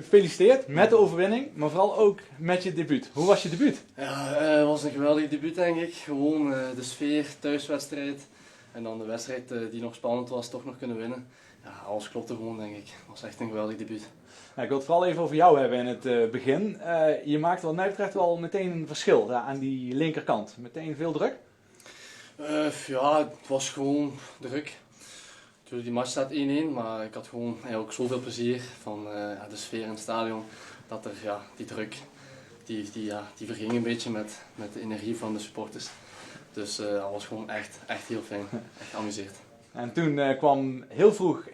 Gefeliciteerd met de overwinning, maar vooral ook met je debuut. Hoe was je debuut? Ja, het was een geweldig debuut denk ik. Gewoon de sfeer, thuiswedstrijd en dan de wedstrijd die nog spannend was, toch nog kunnen winnen. Ja, alles klopte gewoon denk ik. Het was echt een geweldig debuut. Nou, ik wil het vooral even over jou hebben in het begin. Je maakte wat mij betreft wel meteen een verschil aan die linkerkant. Meteen veel druk? Ja, het was gewoon druk. Natuurlijk, die match staat 1-1, maar ik had gewoon ook zoveel plezier van de sfeer in het stadion. Dat er, die druk, die verging een beetje met de energie van de supporters. Dus dat was gewoon echt heel fijn, echt geamuseerd. En toen kwam heel vroeg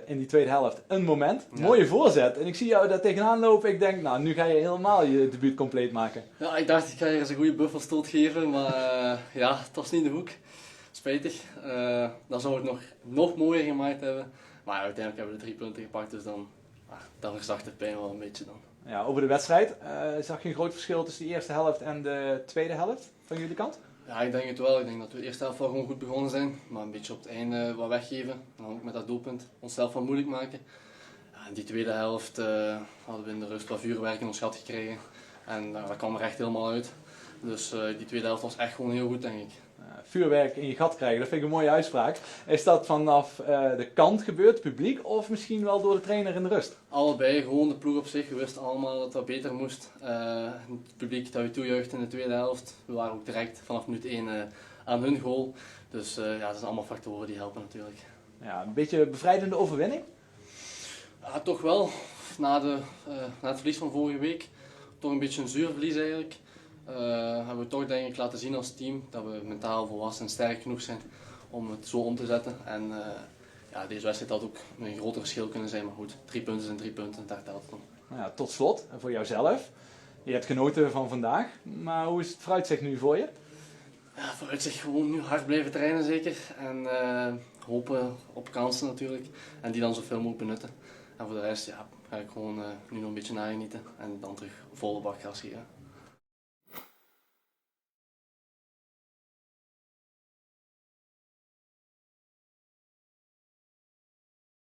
in die tweede helft een moment, Ja. mooie voorzet. En ik zie jou daar tegenaan lopen, ik denk, nou nu ga je helemaal je debuut compleet maken. Ja, ik dacht ik ga hier eens een goede buffelstoot geven, maar het was niet in de hoek. Spijtig. Dan zou het nog mooier gemaakt hebben. Maar uiteindelijk hebben we de 3 punten gepakt, dus dan verzacht de pijn wel een beetje dan. Ja, over de wedstrijd, zag je een groot verschil tussen de eerste helft en de tweede helft van jullie kant? Ja, ik denk het wel. Ik denk dat we de eerste helft wel gewoon goed begonnen zijn, maar een beetje op het einde wat weggeven. En dan ook met dat doelpunt onszelf wat moeilijk maken. Ja, in die tweede helft hadden we in de rust wat vuurwerk in ons gat gekregen. En dat kwam er echt helemaal uit. Dus die tweede helft was echt gewoon heel goed, denk ik. Vuurwerk in je gat krijgen, dat vind ik een mooie uitspraak. Is dat vanaf de kant gebeurd, publiek, of misschien wel door de trainer in de rust? Allebei, gewoon de ploeg op zich. We wisten allemaal dat dat beter moest. Het publiek dat we toejuicht in de tweede helft. We waren ook direct vanaf minuut 1 aan hun goal. Dus dat zijn allemaal factoren die helpen natuurlijk. Ja, een beetje een bevrijdende overwinning? Ja, toch wel. Na het verlies van vorige week, toch een beetje een zuur verlies eigenlijk. Hebben we toch denk ik laten zien als team dat we mentaal volwassen en sterk genoeg zijn om het zo om te zetten. En deze wedstrijd had ook een groter verschil kunnen zijn, maar goed, 3 punten zijn 3 punten, daar telt het om. Nou ja, tot slot, voor jouzelf. Je hebt genoten van vandaag, maar hoe is het vooruitzicht nu voor je? Ja, vooruitzicht gewoon nu hard blijven trainen zeker en hopen op kansen natuurlijk en die dan zoveel mogelijk benutten. En voor de rest ga ik gewoon nu nog een beetje nagenieten en dan terug volle bak gas geven.